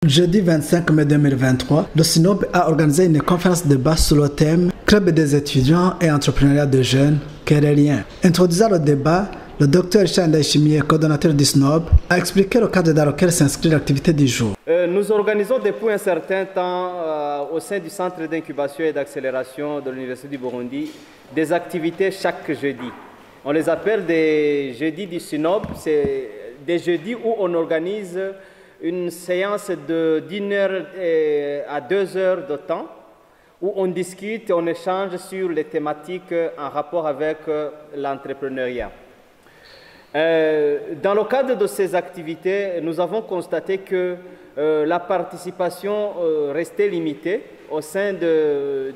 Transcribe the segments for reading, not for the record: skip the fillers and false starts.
Jeudi 25 mai 2023, le SINOB a organisé une conférence de débat sur le thème « Club des étudiants et entrepreneuriat de jeunes, quel est le lien ?» Introduisant le débat, le Dr Richard Ndayishimiye, coordonnateur du SINOB, a expliqué le cadre dans lequel s'inscrit l'activité du jour. Nous organisons depuis un certain temps au sein du Centre d'incubation et d'accélération de l'Université du Burundi des activités chaque jeudi. On les appelle des jeudis du SINOB, c'est des jeudis où on organise une séance de d'1 heure à 2 heures de temps où on discute et on échange sur les thématiques en rapport avec l'entrepreneuriat. Dans le cadre de ces activités, nous avons constaté que la participation restait limitée au sein de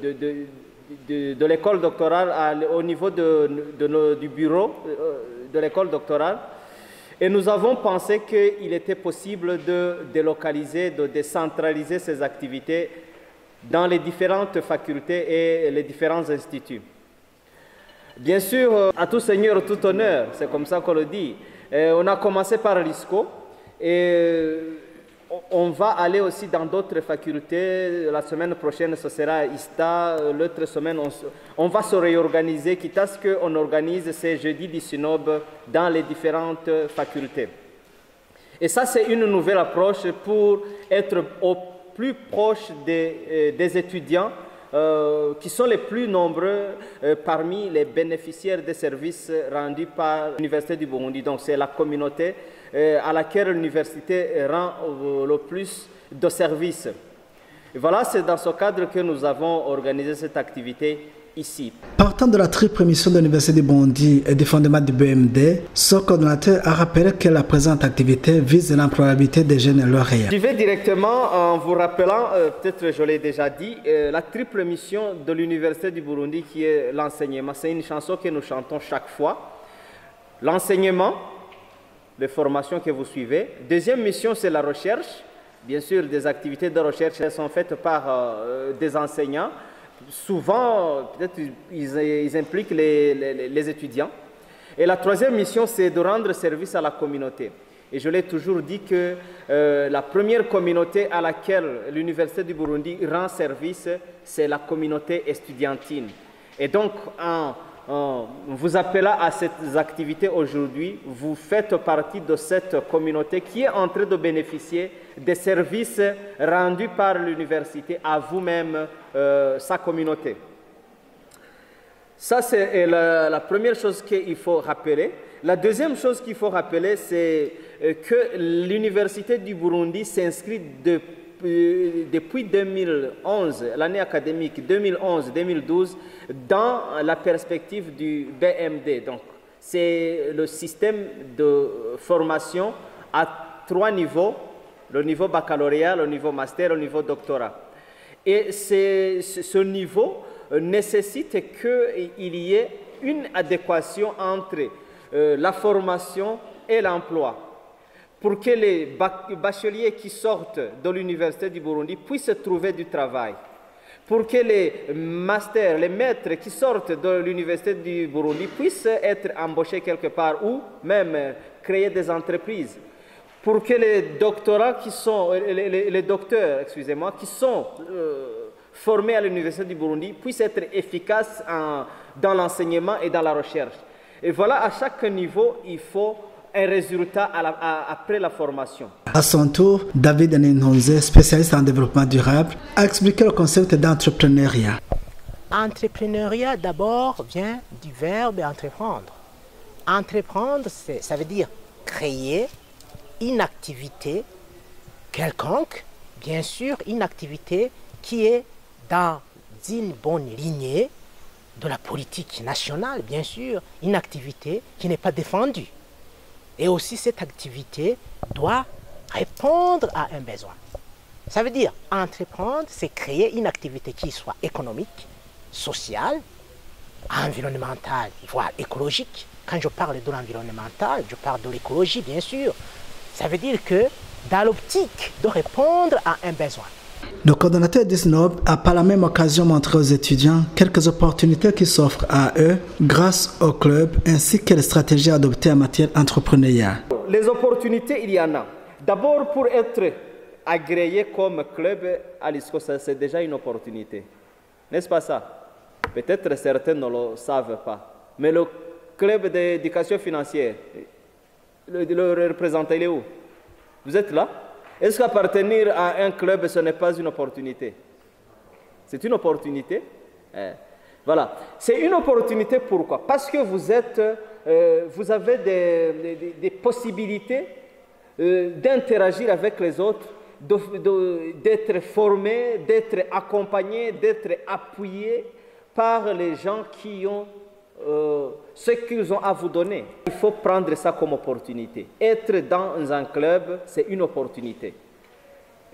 l'école doctorale au niveau du bureau de l'école doctorale. Et nous avons pensé qu'il était possible de délocaliser, de décentraliser ces activités dans les différentes facultés et les différents instituts. Bien sûr, à tout seigneur, tout honneur, c'est comme ça qu'on le dit. On a commencé par l'ISCO et on va aller aussi dans d'autres facultés. La semaine prochaine, ce sera ISTA. L'autre semaine, on va se réorganiser, quitte à ce qu'on organise ces jeudis du SINOB dans les différentes facultés. Et ça, c'est une nouvelle approche pour être au plus proche des étudiants qui sont les plus nombreux parmi les bénéficiaires des services rendus par l'Université du Burundi. Donc, c'est la communauté à laquelle l'université rend le plus de services. Et voilà, c'est dans ce cadre que nous avons organisé cette activité ici. Partant de la triple mission de l'Université du Burundi et du fondement du BMD, ce coordonnateur a rappelé que la présente activité vise l'employabilité des jeunes lauréats. Je vais directement en vous rappelant, peut-être je l'ai déjà dit, la triple mission de l'Université du Burundi qui est l'enseignement. C'est une chanson que nous chantons chaque fois. L'enseignement, les formations que vous suivez. Deuxième mission, c'est la recherche. Bien sûr, des activités de recherche elles sont faites par des enseignants. Souvent, peut-être, ils impliquent les étudiants. Et la troisième mission, c'est de rendre service à la communauté. Et je l'ai toujours dit que la première communauté à laquelle l'Université du Burundi rend service, c'est la communauté estudiantine. Et donc, en vous appelant à ces activités aujourd'hui, vous faites partie de cette communauté qui est en train de bénéficier des services rendus par l'université à vous-même, sa communauté. Ça, c'est la première chose qu'il faut rappeler. La deuxième chose qu'il faut rappeler, c'est que l'Université du Burundi s'inscrit depuis 2011, l'année académique 2011-2012, dans la perspective du BMD. Donc, c'est le système de formation à 3 niveaux, le niveau baccalauréat, le niveau master, le niveau doctorat. Et ce niveau nécessite qu'il y ait une adéquation entre la formation et l'emploi, pour que les bacheliers qui sortent de l'Université du Burundi puissent trouver du travail, pour que les masters, les maîtres qui sortent de l'Université du Burundi puissent être embauchés quelque part ou même créer des entreprises, pour que les docteurs qui sont formés à l'Université du Burundi puissent être efficaces dans l'enseignement et dans la recherche. Et voilà, à chaque niveau, il faut un résultat après la formation. À son tour, David Ninhonze, spécialiste en développement durable, a expliqué le concept d'entrepreneuriat. Entrepreneuriat, d'abord, vient du verbe entreprendre. Entreprendre, ça veut dire créer une activité quelconque, bien sûr, une activité qui est dans une bonne lignée de la politique nationale, bien sûr, une activité qui n'est pas défendue. Et aussi, cette activité doit répondre à un besoin. Ça veut dire, entreprendre, c'est créer une activité qui soit économique, sociale, environnementale, voire écologique. Quand je parle de l'environnemental, je parle de l'écologie, bien sûr. Ça veut dire que dans l'optique de répondre à un besoin. Le coordonnateur du SINOB a par la même occasion montré aux étudiants quelques opportunités qui s'offrent à eux grâce au club ainsi que les stratégies adoptées en matière entrepreneuriale. Les opportunités, il y en a. D'abord, pour être agréé comme club à l'ISCO, c'est déjà une opportunité. N'est-ce pas ça? Peut-être certains ne le savent pas. Mais le club d'éducation financière, le représentant, il est où? Vous êtes là? Est-ce qu'appartenir à un club, ce n'est pas une opportunité? C'est une opportunité. Voilà. C'est une opportunité pourquoi? Parce que vous avez des possibilités d'interagir avec les autres, d'être formé, d'être accompagné, d'être appuyé par les gens qui ont ce qu'ils ont à vous donner. Il faut prendre ça comme opportunité. Être dans un club, c'est une opportunité.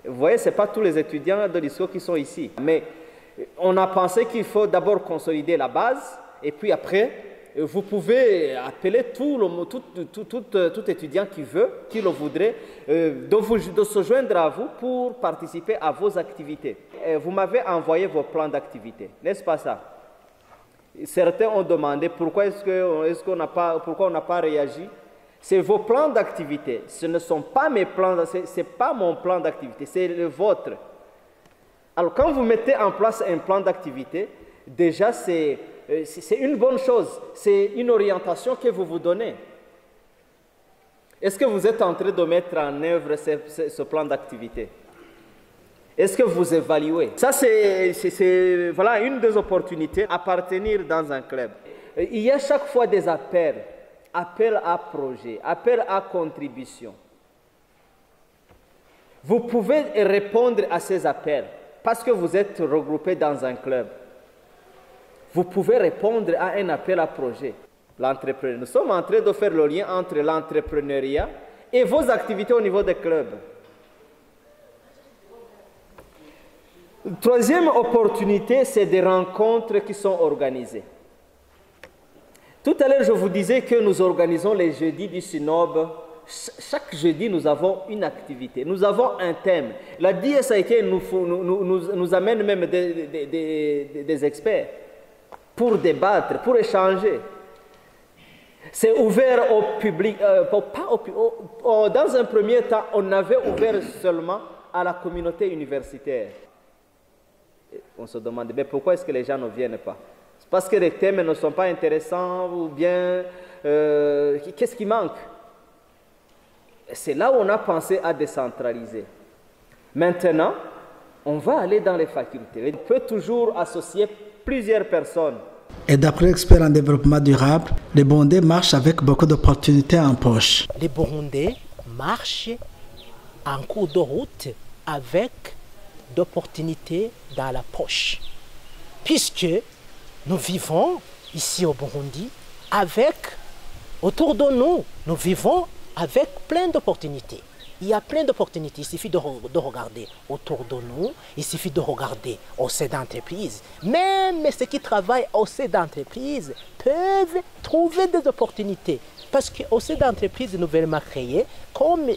Vous voyez, ce n'est pas tous les étudiants de l'ISCO qui sont ici. Mais on a pensé qu'il faut d'abord consolider la base, et puis après, vous pouvez appeler tout étudiant qui le voudrait, de se joindre à vous pour participer à vos activités. Vous m'avez envoyé vos plans d'activité, n'est-ce pas ça? Certains ont demandé pourquoi pourquoi on n'a pas réagi. C'est vos plans d'activité. Ce ne sont pas mes plans, c'est pas mon plan d'activité, c'est le vôtre. Alors quand vous mettez en place un plan d'activité, déjà c'est une bonne chose, c'est une orientation que vous vous donnez. Est-ce que vous êtes en train de mettre en œuvre ce plan d'activité? Est-ce que vous évaluez? Ça, c'est voilà, une des opportunités, appartenir dans un club. Il y a chaque fois des appels à projet, appels à contribution. Vous pouvez répondre à ces appels parce que vous êtes regroupés dans un club. Vous pouvez répondre à un appel à projet. L'entrepreneur. Nous sommes en train de faire le lien entre l'entrepreneuriat et vos activités au niveau des clubs. Troisième opportunité, c'est des rencontres qui sont organisées. Tout à l'heure, je vous disais que nous organisons les jeudis du Synobe. Chaque jeudi, nous avons une activité, nous avons un thème. La DSIK nous amène même des experts pour débattre, pour échanger. C'est ouvert au public. Dans un premier temps, on avait ouvert seulement à la communauté universitaire. On se demande, mais pourquoi est-ce que les gens ne viennent pas? C'est parce que les thèmes ne sont pas intéressants ou bien qu'est-ce qui manque? C'est là où on a pensé à décentraliser. Maintenant, on va aller dans les facultés. On peut toujours associer plusieurs personnes. Et d'après l'expert en développement durable, les Burundais marchent avec beaucoup d'opportunités en poche. Les Burundais marchent en cours de route avec d'opportunités dans la poche. Puisque nous vivons ici au Burundi autour de nous, nous vivons avec plein d'opportunités. Il y a plein d'opportunités. Il suffit de regarder autour de nous. Il suffit de regarder au sein d'entreprises. Même ceux qui travaillent au sein d'entreprises peuvent trouver des opportunités. Parce qu'au sein d'entreprises nouvellement créées, comme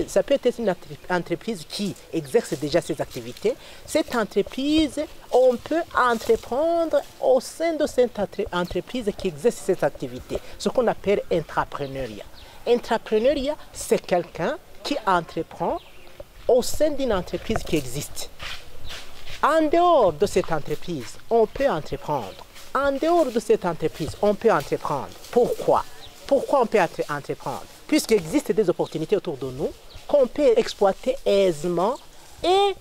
ça peut être une entreprise qui exerce déjà ses activités. Cette entreprise, on peut entreprendre au sein de cette entreprise qui exerce cette activité, ce qu'on appelle intrapreneuriat. Intrapreneuriat, c'est quelqu'un qui entreprend au sein d'une entreprise qui existe. En dehors de cette entreprise, on peut entreprendre. En dehors de cette entreprise, on peut entreprendre. Pourquoi? Pourquoi on peut entreprendre? Puisqu'il existe des opportunités autour de nous qu'on peut exploiter aisément et,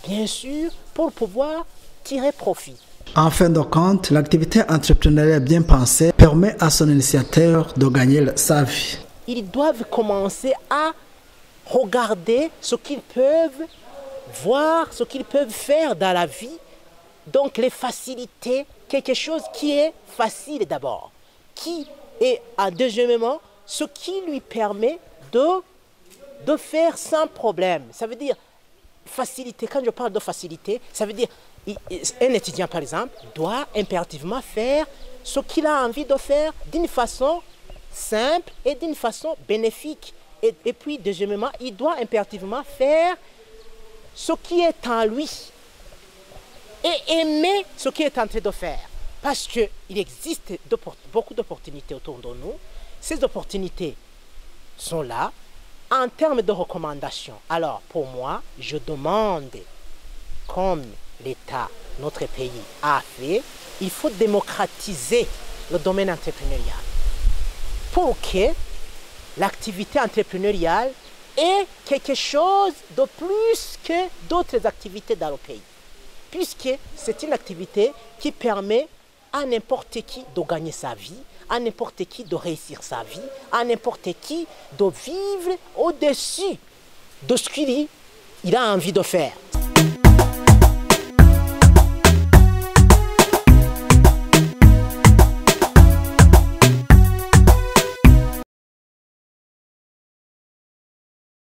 bien sûr, pour pouvoir tirer profit. En fin de compte, l'activité entrepreneuriale bien pensée permet à son initiateur de gagner sa vie. Ils doivent commencer à regarder ce qu'ils peuvent voir, ce qu'ils peuvent faire dans la vie. Donc les facilités, quelque chose qui est facile d'abord, qui est deuxièmement ce qui lui permet de faire sans problème. Ça veut dire facilité. Quand je parle de facilité, ça veut dire un étudiant par exemple doit impérativement faire ce qu'il a envie de faire d'une façon simple et d'une façon bénéfique. Et puis deuxièmement, il doit impérativement faire ce qui est en lui et aimer ce qu'il est en train de faire. Parce qu'il existe beaucoup d'opportunités autour de nous. Ces opportunités sont là En termes de recommandations, alors pour moi, je demande, comme l'État, notre pays a fait, il faut démocratiser le domaine entrepreneurial pour que l'activité entrepreneuriale est quelque chose de plus que d'autres activités dans le pays. Puisque c'est une activité qui permet à n'importe qui de gagner sa vie, à n'importe qui de réussir sa vie, à n'importe qui de vivre au-dessus de ce qu'il a envie de faire.